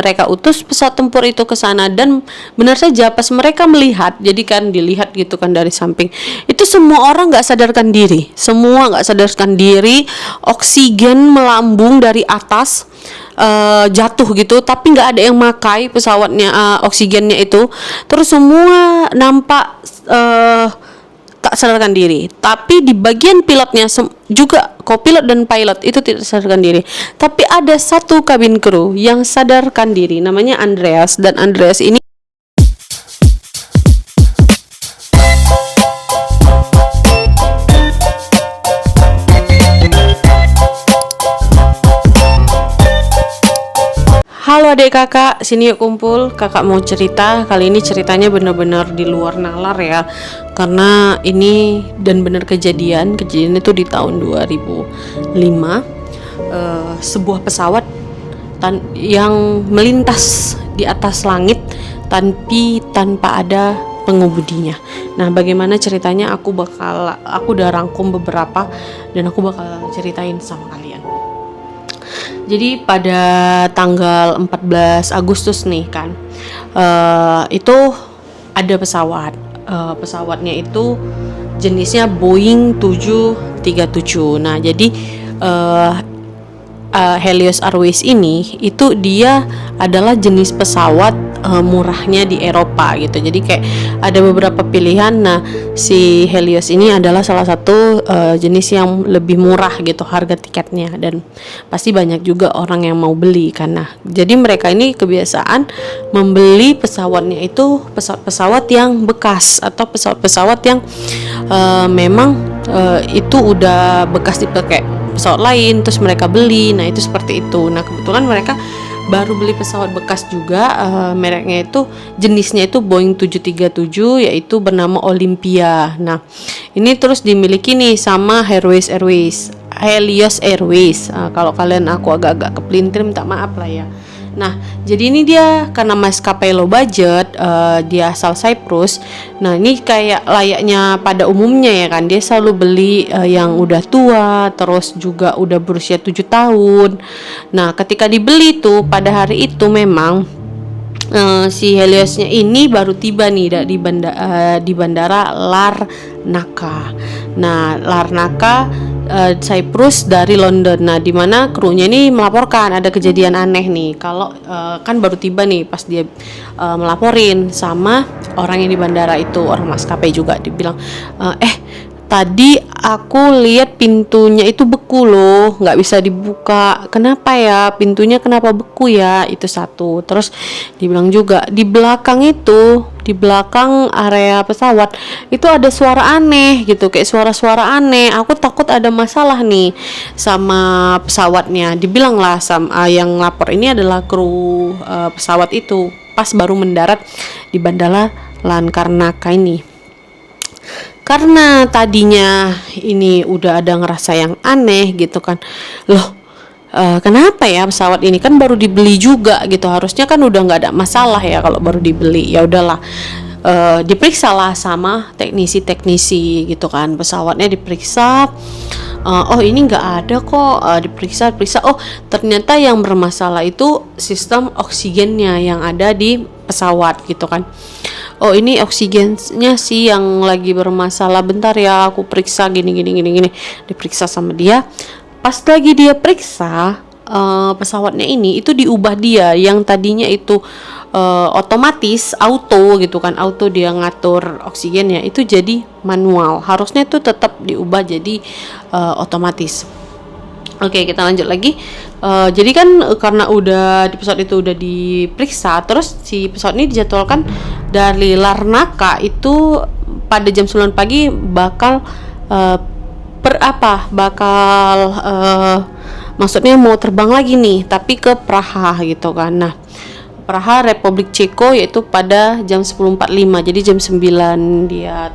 mereka utus pesawat tempur itu ke sana, dan benar saja pas mereka melihat, jadi kan dilihat gitu kan dari samping, itu semua orang nggak sadarkan diri, semua nggak sadarkan diri, oksigen melambung dari atas, jatuh gitu, tapi nggak ada yang makai pesawatnya, oksigennya itu, terus semua nampak tak sadarkan diri. Tapi di bagian pilotnya juga co-pilot dan pilot itu tidak sadarkan diri. Tapi ada satu kabin kru yang sadarkan diri, namanya Andreas, dan Andreas ini halo adik kakak, sini yuk kumpul. Kakak mau cerita. Kali ini ceritanya benar-benar di luar nalar ya, karena ini dan benar kejadian itu di tahun 2005. Sebuah pesawat yang melintas di atas langit tapi tanpa ada pengemudinya. Nah, bagaimana ceritanya aku udah rangkum beberapa dan aku bakal ceritain sama kalian. Jadi pada tanggal 14 Agustus nih kan, itu ada pesawat. Pesawatnya itu jenisnya Boeing 737. Nah, jadi Helios Airways ini itu dia adalah jenis pesawat murahnya di Eropa gitu. Jadi kayak ada beberapa pilihan. Nah, si Helios ini adalah salah satu jenis yang lebih murah gitu harga tiketnya, dan pasti banyak juga orang yang mau beli karena jadi mereka ini kebiasaan membeli pesawatnya itu pesawat-pesawat yang bekas atau pesawat-pesawat yang memang itu udah bekas dipakai pesawat lain terus mereka beli. Nah, itu seperti itu. Nah, kebetulan mereka baru beli pesawat bekas juga, mereknya itu jenisnya itu Boeing 737, yaitu bernama Olympia. Nah, ini terus dimiliki nih sama Helios Airways. Kalau kalian aku agak-agak kepelintir, minta maaf lah ya. Nah, jadi ini dia karena maskapai low budget, dia asal Cyprus. Nah, ini kayak layaknya pada umumnya ya kan, dia selalu beli yang udah tua, terus juga udah berusia 7 tahun. Nah, ketika dibeli tuh pada hari itu memang si Heliosnya ini baru tiba nih di bandara Larnaca. Nah, Larnaca Cyprus dari London. Nah, di mana krunya ini melaporkan ada kejadian aneh nih. Kalau kan baru tiba nih, pas dia melaporin sama orang yang di bandara itu, orang maskapai juga, dibilang tadi aku lihat pintunya itu beku loh, nggak bisa dibuka. Kenapa ya pintunya, kenapa beku ya? Itu satu. Terus dibilang juga di belakang itu, di belakang area pesawat itu ada suara aneh gitu, kayak suara-suara aneh. Aku takut ada masalah nih sama pesawatnya. Dibilang lah sama yang lapor ini adalah kru pesawat itu pas baru mendarat di bandara Larnaca ini. Karena tadinya ini udah ada ngerasa yang aneh gitu kan, loh kenapa ya pesawat ini kan baru dibeli juga gitu, harusnya kan udah nggak ada masalah ya kalau baru dibeli. Ya udahlah, diperiksalah sama teknisi gitu kan, pesawatnya diperiksa. Oh ini nggak ada kok, diperiksa. Oh ternyata yang bermasalah itu sistem oksigennya yang ada di pesawat gitu kan. Oh ini oksigennya sih yang lagi bermasalah, bentar ya aku periksa gini. Diperiksa sama dia. Pas lagi dia periksa pesawatnya ini itu diubah, dia yang tadinya itu otomatis auto gitu kan, auto dia ngatur oksigennya, itu jadi manual. Harusnya itu tetap diubah jadi otomatis. Oke, kita lanjut lagi. Jadi kan karena udah di pesawat itu udah diperiksa, terus si pesawat ini dijadwalkan dari Larnaca itu pada jam 9 pagi bakal maksudnya mau terbang lagi nih, tapi ke Praha gitu kan. Nah, Praha Republik Ceko, yaitu pada jam 10.45. Jadi jam 9 dia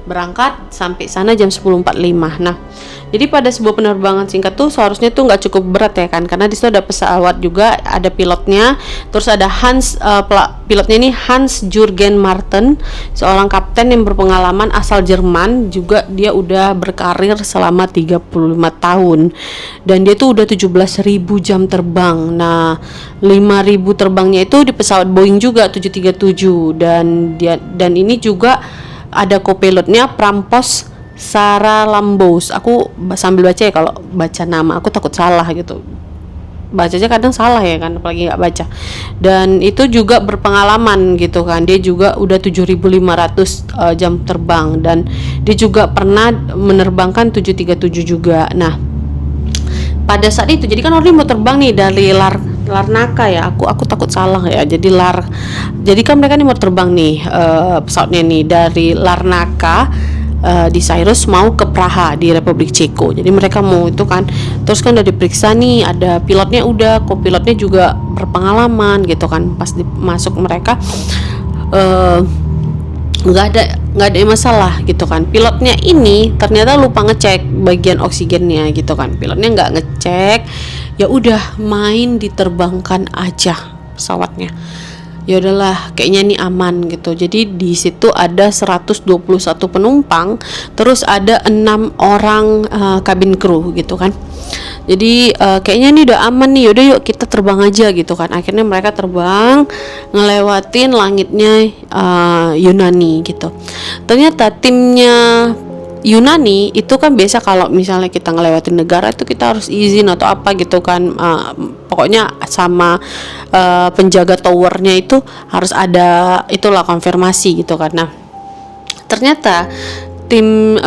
berangkat sampai sana jam 10.45. Nah, jadi pada sebuah penerbangan singkat tuh seharusnya tuh nggak cukup berat ya kan, karena di situ ada pesawat juga, ada pilotnya, terus ada pilotnya ini Hans Jürgen Martin, seorang kapten yang berpengalaman asal Jerman, juga dia udah berkarir selama 35 tahun dan dia tuh udah 17.000 jam terbang. Nah, 5.000 terbangnya itu di pesawat Boeing juga 737, dan ini juga ada kopilotnya Prampos Saralambous. Aku sambil baca ya, kalau baca nama aku takut salah gitu. Bacanya kadang salah ya kan, apalagi nggak baca. Dan itu juga berpengalaman gitu kan. Dia juga udah 7.500 jam terbang, dan dia juga pernah menerbangkan 737 juga. Nah, pada saat itu jadi kan orang mau terbang nih dari Larnaca ya, aku takut salah ya, jadi kan mereka nih mau terbang nih pesawatnya nih dari Larnaca di Cyrus mau ke Praha di Republik Ceko. Jadi mereka mau itu kan, terus kan udah diperiksa nih, ada pilotnya, udah kopilotnya juga berpengalaman gitu kan. Pas masuk mereka nggak ada masalah gitu kan. Pilotnya ini ternyata lupa ngecek bagian oksigennya gitu kan. Pilotnya nggak ngecek, ya udah main diterbangkan aja pesawatnya. Ya udahlah, kayaknya ini aman gitu. Jadi di situ ada 121 penumpang, terus ada 6 orang kabin kru gitu kan. Jadi kayaknya ini udah aman nih, yaudah yuk kita terbang aja gitu kan. Akhirnya mereka terbang ngelewatin langitnya Yunani gitu. Ternyata timnya Yunani itu kan biasa kalau misalnya kita ngelewatin negara itu kita harus izin atau apa gitu kan, pokoknya sama penjaga towernya itu harus ada itulah konfirmasi gitu kan. Nah, ternyata tim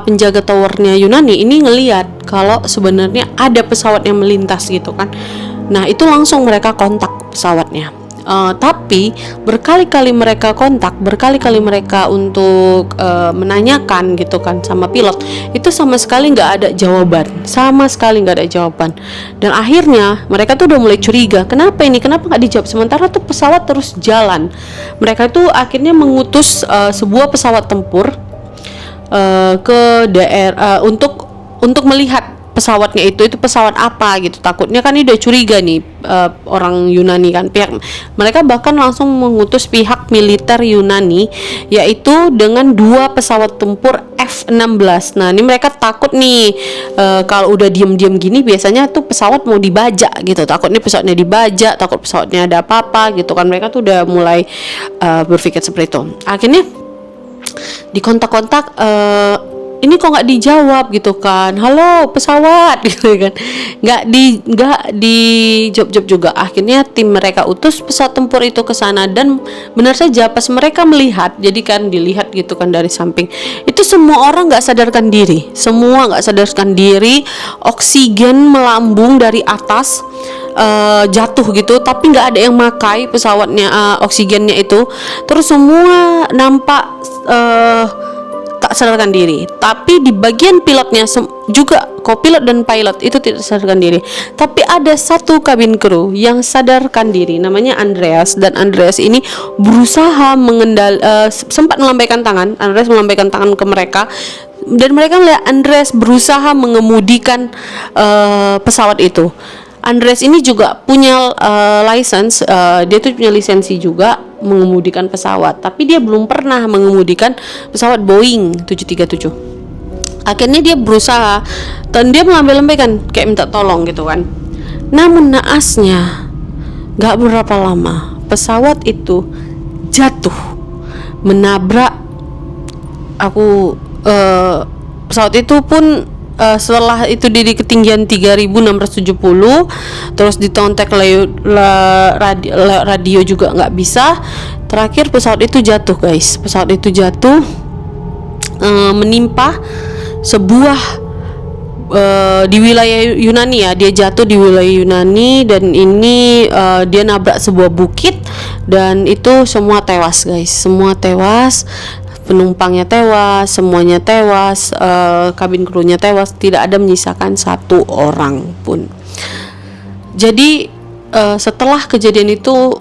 penjaga towernya Yunani ini ngelihat kalau sebenarnya ada pesawat yang melintas gitu kan. Nah, itu langsung mereka kontak pesawatnya. Tapi berkali-kali mereka kontak, berkali-kali mereka untuk menanyakan gitu kan sama pilot, itu sama sekali nggak ada jawaban, dan akhirnya mereka tuh udah mulai curiga, kenapa nggak dijawab, sementara tuh pesawat terus jalan. Mereka tuh akhirnya mengutus sebuah pesawat tempur ke daerah untuk melihat pesawatnya itu pesawat apa gitu. Takutnya kan ini udah curiga nih orang Yunani kan, pihak mereka bahkan langsung mengutus pihak militer Yunani, yaitu dengan 2 pesawat tempur F-16. Nah, ini mereka takut nih kalau udah diem-diem gini biasanya tuh pesawat mau dibajak gitu, takut nih pesawatnya dibajak, takut pesawatnya ada apa-apa gitu kan. Mereka tuh udah mulai berpikir seperti itu. Akhirnya dikontak-kontak, ini kok nggak dijawab gitu kan, halo pesawat gitu kan, nggak dijawab juga. Akhirnya tim mereka utus pesawat tempur itu ke sana, dan benar saja pas mereka melihat, jadi kan dilihat gitu kan dari samping, itu semua orang nggak sadarkan diri, oksigen melambung dari atas, jatuh gitu, tapi nggak ada yang makai pesawatnya oksigennya itu, terus semua nampak tak sadarkan diri. Tapi di bagian pilotnya juga, kopilot dan pilot itu tidak sadarkan diri. Tapi ada satu kabin kru yang sadarkan diri, namanya Andreas, dan Andreas ini berusaha sempat melambaikan tangan. Andreas melambaikan tangan ke mereka, dan mereka melihat Andreas berusaha mengemudikan pesawat itu. Andreas ini juga punya license, dia tuh punya lisensi juga mengemudikan pesawat, tapi dia belum pernah mengemudikan pesawat Boeing 737. Akhirnya dia berusaha dan dia melambai-lambaikan kayak minta tolong gitu kan. Namun naasnya, gak berapa lama pesawat itu jatuh menabrak pesawat itu pun setelah itu di ketinggian 3.670, terus dikontak radio juga nggak bisa. Terakhir pesawat itu jatuh guys, menimpa sebuah di wilayah Yunani ya, dia jatuh di wilayah Yunani, dan ini dia nabrak sebuah bukit, dan itu semua tewas guys, penumpangnya tewas, semuanya tewas, kabin krunya tewas, tidak ada menyisakan satu orang pun. Jadi setelah kejadian itu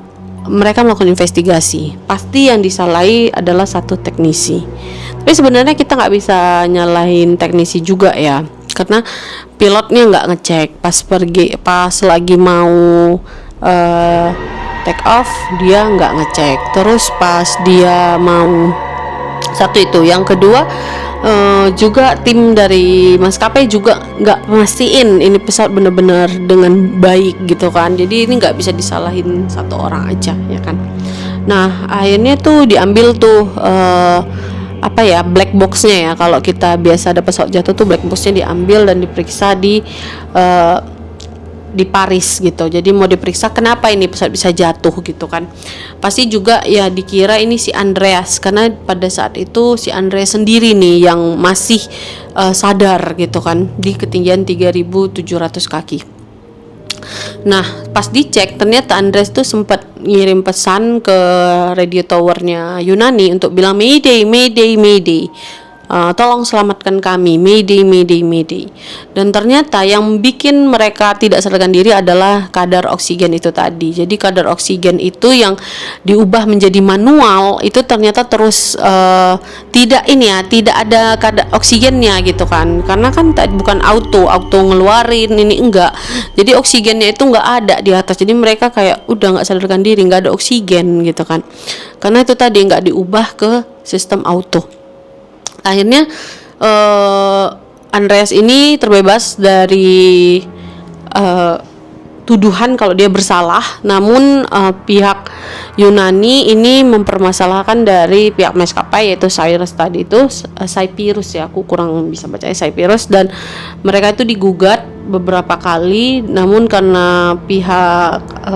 mereka melakukan investigasi. Pasti yang disalahi adalah satu teknisi. Tapi sebenarnya kita nggak bisa nyalahin teknisi juga ya, karena pilotnya nggak ngecek pas lagi mau take off, dia nggak ngecek. Terus pas dia mau, satu itu, yang kedua juga tim dari maskapai juga nggak mastiin ini pesawat benar-benar dengan baik gitu kan. Jadi ini nggak bisa disalahin satu orang aja ya kan. Nah akhirnya tuh diambil tuh black boxnya ya. Kalau kita biasa ada pesawat jatuh tuh black boxnya diambil dan diperiksa di Paris gitu. Jadi mau diperiksa kenapa ini pesawat bisa jatuh gitu kan. Pasti juga ya dikira ini si Andreas, karena pada saat itu si Andreas sendiri nih yang masih sadar gitu kan di ketinggian 3.700 kaki. Nah pas dicek ternyata Andreas tuh sempat ngirim pesan ke radio towernya Yunani untuk bilang Mayday, Mayday, Mayday. Tolong selamatkan kami, Mayday, Mayday, Mayday. Dan ternyata yang bikin mereka tidak sadarkan diri adalah kadar oksigen itu tadi. Jadi kadar oksigen itu yang diubah menjadi manual itu ternyata terus tidak ada kadar oksigennya gitu kan. Karena kan bukan auto ngeluarin, ini enggak. Jadi oksigennya itu enggak ada di atas. Jadi mereka kayak udah enggak sadarkan diri, enggak ada oksigen gitu kan. Karena itu tadi enggak diubah ke sistem auto. Akhirnya Andreas ini terbebas dari tuduhan kalau dia bersalah. Namun pihak Yunani ini mempermasalahkan dari pihak maskapai, yaitu Cyrus tadi itu, Cyprus ya, aku kurang bisa baca Cyprus, dan mereka itu digugat beberapa kali. Namun karena pihak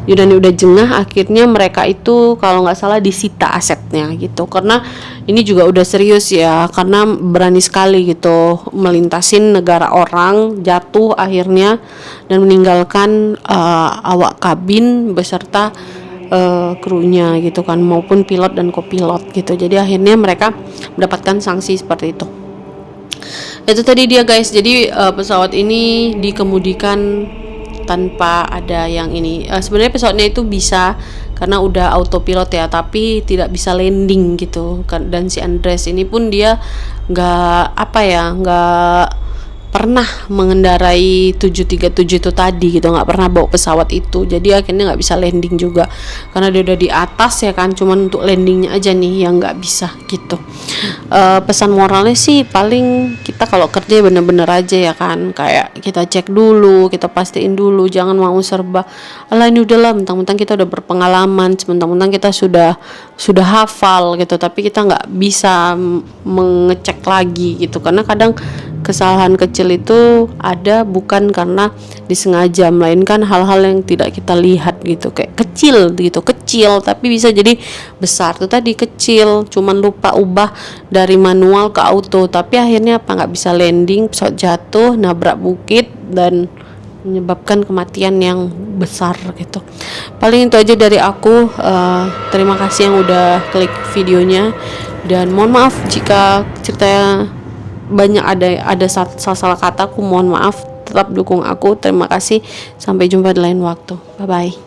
Yunani udah jengah, akhirnya mereka itu kalau nggak salah disita asetnya gitu. Karena ini juga udah serius ya, karena berani sekali gitu melintasin negara orang, jatuh akhirnya dan meninggalkan awak kabin beserta krunya gitu kan, maupun pilot dan kopilot gitu. Jadi akhirnya mereka mendapatkan sanksi seperti itu. Itu tadi dia guys. Jadi pesawat ini dikemudikan tanpa ada yang ini. Sebenarnya pesawatnya itu bisa karena udah autopilot ya, tapi tidak bisa landing gitu kan. Dan si Andreas ini pun dia nggak pernah mengendarai 737 itu tadi gitu, nggak pernah bawa pesawat itu. Jadi akhirnya nggak bisa landing juga karena dia udah di atas ya kan, cuman untuk landingnya aja nih yang nggak bisa gitu. Pesan moralnya sih paling kita kalau kerja bener-bener aja ya kan, kayak kita cek dulu, kita pastiin dulu, jangan mau serba alah ini udahlah, mentang-mentang kita udah berpengalaman, mentang-mentang kita sudah hafal gitu, tapi kita nggak bisa mengecek lagi gitu. Karena kadang kesalahan kecil itu ada bukan karena disengaja, melainkan hal-hal yang tidak kita lihat gitu, kayak kecil tapi bisa jadi besar. Tuh tadi kecil, cuman lupa ubah dari manual ke auto, tapi akhirnya nggak bisa landing, pesawat jatuh, nabrak bukit dan menyebabkan kematian yang besar gitu. Paling itu aja dari aku. Terima kasih yang udah klik videonya, dan mohon maaf jika ceritanya banyak ada salah kata, aku mohon maaf. Tetap dukung aku. Terima kasih, sampai jumpa di lain waktu. Bye bye.